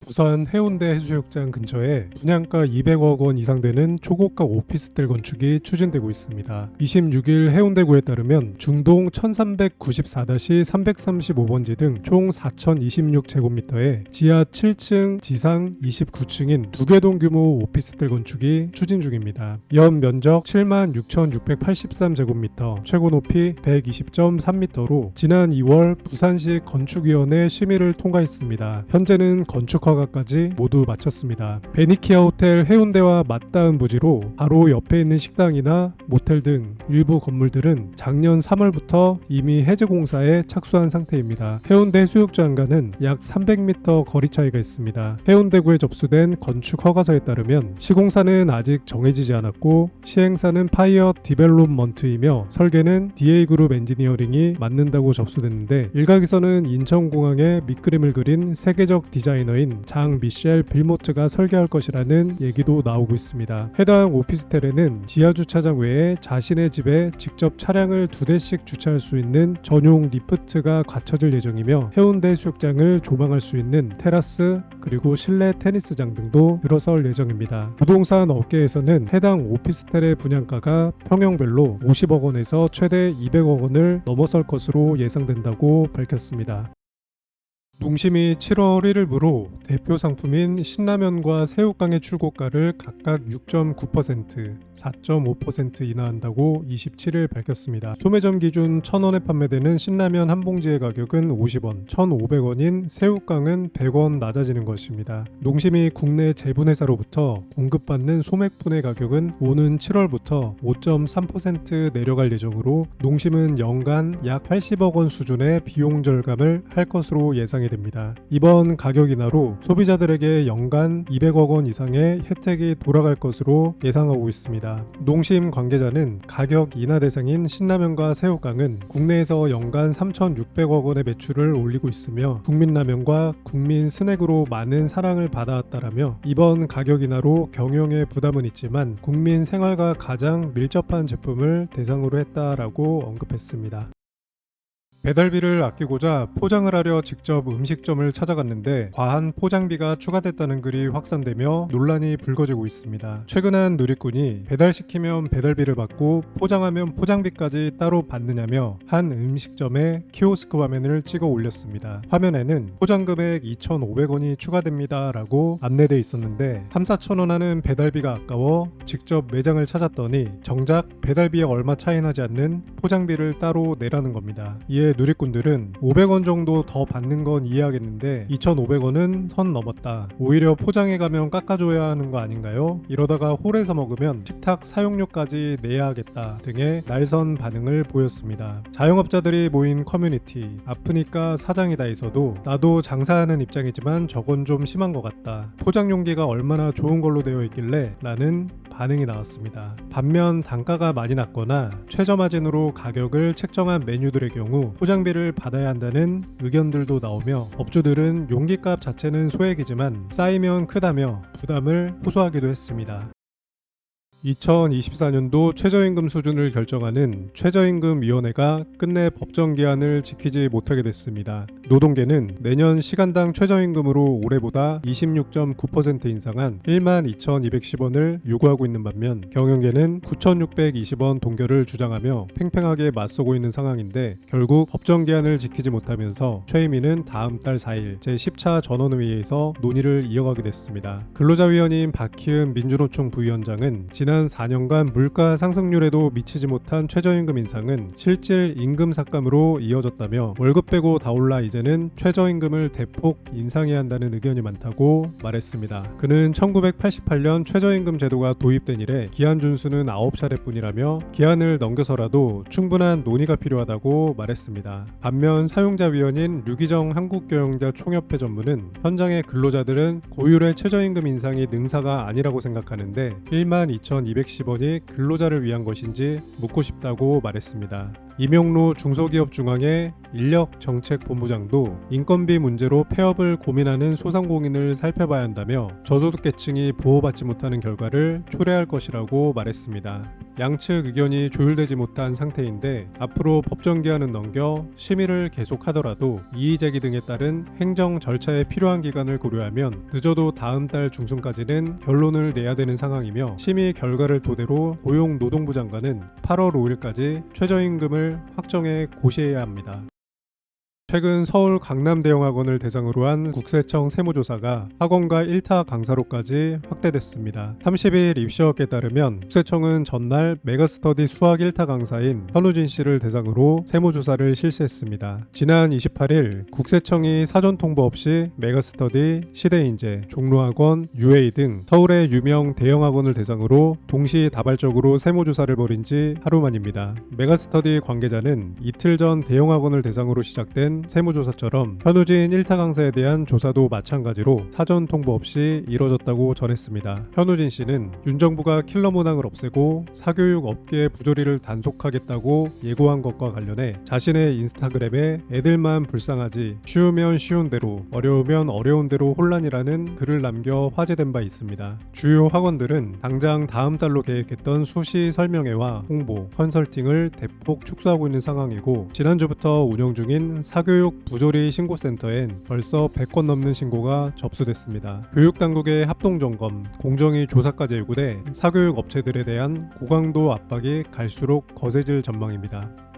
부산 해운대 해수욕장 근처에 분양가 200억 원 이상 되는 초고가 오피스텔 건축이 추진되고 있습니다. 26일 해운대구에 따르면 중동 1394-335번지 등 총 4026제곱미터에 지하 7층, 지상 29층인 두 개 동 규모 오피스텔 건축이 추진 중입니다. 연 면적 76,683제곱미터, 최고 높이 120.3m로 지난 2월 부산시 건축위원회 심의를 통과했습니다. 현재는 건축 허가까지 모두 마쳤습니다. 베니키아 호텔 해운대와 맞닿은 부지로 바로 옆에 있는 식당이나 모텔 등 일부 건물들은 작년 3월부터 이미 해제 공사에 착수한 상태입니다. 해운대 해수욕장과는 약 300m 거리 차이가 있습니다. 해운대구에 접수된 건축 허가서에 따르면 시공사는 아직 정해지지 않았고 시행사는 파이어 디벨롭먼트이며 설계는 DA그룹 엔지니어링이 맡는다고 접수됐는데, 일각에서는 인천공항에 밑그림을 그린 세계적 디자이너인 장 미셸 빌모트가 설계할 것이라는 얘기도 나오고 있습니다. 해당 오피스텔에는 지하 주차장 외에 자신의 집에 직접 차량을 2대씩 주차할 수 있는 전용 리프트가 갖춰질 예정이며, 해운대 해수욕장을 조망할 수 있는 테라스 그리고 실내 테니스장 등도 들어설 예정입니다. 부동산 업계에서는 해당 오피스텔의 분양가가 평형별로 50억 원에서 최대 200억 원을 넘어설 것으로 예상된다고 밝혔습니다. 농심이 7월 1일부로 대표 상품인 신라면과 새우깡의 출고가를 각각 6.9%, 4.5% 인하한다고 27일 밝혔습니다. 소매점 기준 1,000원에 판매되는 신라면 한 봉지의 가격은 50원, 1,500원인 새우깡은 100원 낮아지는 것입니다. 농심이 국내 제분회사로부터 공급받는 소맥분의 가격은 오는 7월부터 5.3% 내려갈 예정으로, 농심은 연간 약 80억 원 수준의 비용 절감을 할 것으로 예상이 됩니다. 이번 가격 인하로 소비자들에게 연간 200억 원 이상의 혜택이 돌아갈 것으로 예상하고 있습니다. 농심 관계자는 가격 인하 대상인 신라면과 새우깡은 국내에서 연간 3,600억 원의 매출을 올리고 있으며 국민라면과 국민 스낵으로 많은 사랑을 받아왔다라며, 이번 가격 인하로 경영에 부담은 있지만 국민 생활과 가장 밀접한 제품을 대상으로 했다라고 언급했습니다. 배달비를 아끼고자 포장을 하려 직접 음식점을 찾아갔는데 과한 포장비가 추가됐다는 글이 확산되며 논란이 불거지고 있습니다. 최근 한 누리꾼이 배달시키면 배달비를 받고 포장하면 포장비까지 따로 받느냐며 한 음식점에 키오스크 화면을 찍어 올렸습니다. 화면에는 포장 금액 2,500원이 추가됩니다 라고 안내돼 있었는데, 3,4,000원 하는 배달비가 아까워 직접 매장을 찾았더니 정작 배달비에 얼마 차이 나지 않는 포장비를 따로 내라는 겁니다. 이에 누리꾼들은 500원 정도 더 받는 건 이해하겠는데 2,500원은 선 넘었다, 오히려 포장해 가면 깎아줘야 하는 거 아닌가요? 이러다가 홀에서 먹으면 식탁 사용료까지 내야 하겠다 등의 날선 반응을 보였습니다. 자영업자들이 모인 커뮤니티 아프니까 사장이다에서도 나도 장사하는 입장이지만 저건 좀 심한 것 같다, 포장 용기가 얼마나 좋은 걸로 되어 있길래 라는 반응이 나왔습니다. 반면 단가가 많이 낮거나 최저 마진으로 가격을 책정한 메뉴들의 경우 포장비를 받아야 한다는 의견들도 나오며, 업주들은 용기값 자체는 소액이지만 쌓이면 크다며 부담을 호소하기도 했습니다. 2024년도 최저임금 수준을 결정하는 최저임금위원회가 끝내 법정 기한을 지키지 못하게 됐습니다. 노동계는 내년 시간당 최저임금으로 올해보다 26.9% 인상한 12,210원을 요구하고 있는 반면, 경영계는 9,620원 동결을 주장하며 팽팽하게 맞서고 있는 상황인데, 결국 법정 기한을 지키지 못하면서 최임위는 다음 달 4일 제10차 전원회의에서 논의를 이어가게 됐습니다. 근로자위원인 박희은 민주노총 부위원장은 지난 4년간 물가 상승률에도 미치지 못한 최저임금 인상은 실질 임금 삭감으로 이어졌다며, 월급 빼고 다 올라 이제는 최저임금을 대폭 인상해야 한다는 의견이 많다고 말했습니다. 그는 1988년 최저임금 제도가 도입된 이래 기한 준수는 9차례뿐이라며 기한을 넘겨서라도 충분한 논의가 필요하다고 말했습니다. 반면 사용자위원인 류기정 한국경영자 총협회 전무는 현장의 근로자들은 고율의 최저임금 인상이 능사가 아니라고 생각하는데 12,210원이 근로자를 위한 것인지 묻고 싶다고 말했습니다. 이명로 중소기업중앙회 인력정책본부장도 인건비 문제로 폐업을 고민하는 소상공인을 살펴봐야 한다며 저소득계층이 보호받지 못하는 결과를 초래할 것이라고 말했습니다. 양측 의견이 조율되지 못한 상태인데 앞으로 법정 기한은 넘겨 심의를 계속하더라도 이의제기 등에 따른 행정 절차에 필요한 기간을 고려하면 늦어도 다음 달 중순까지는 결론을 내야 되는 상황이며 심의 결과를 토대로 고용노동부 장관은 8월 5일까지 최저임금을 확정해 고시해야 합니다. 최근 서울 강남대형학원을 대상으로 한 국세청 세무조사가 학원과 일타 강사로까지 확대됐습니다. 30일 입시업계에 따르면 국세청은 전날 메가스터디 수학 1타 강사인 현우진 씨를 대상으로 세무조사를 실시했습니다. 지난 28일 국세청이 사전 통보 없이 메가스터디, 시대인재, 종로학원, UA 등 서울의 유명 대형학원을 대상으로 동시다발적으로 세무조사를 벌인 지 하루 만입니다. 메가스터디 관계자는 이틀 전 대형학원을 대상으로 시작된 세무조사처럼 현우진 1타 강사에 대한 조사도 마찬가지로 사전 통보 없이 이뤄졌다고 전했습니다. 현우진 씨는 윤 정부가 킬러 문항을 없애고 사교육 업계의 부조리를 단속하겠다고 예고한 것과 관련해 자신의 인스타그램에 애들만 불쌍하지 쉬우면 쉬운 대로 어려우면 어려운 대로 혼란이라는 글을 남겨 화제된 바 있습니다. 주요 학원들은 당장 다음 달로 계획했던 수시 설명회와 홍보, 컨설팅을 대폭 축소하고 있는 상황이고 지난주부터 운영 중인 사교육 부조리 신고센터엔 벌써 100건 넘는 신고가 접수됐습니다. 교육당국의 합동점검, 공정위 조사까지 요구돼 사교육 업체들에 대한 고강도 압박이 갈수록 거세질 전망입니다.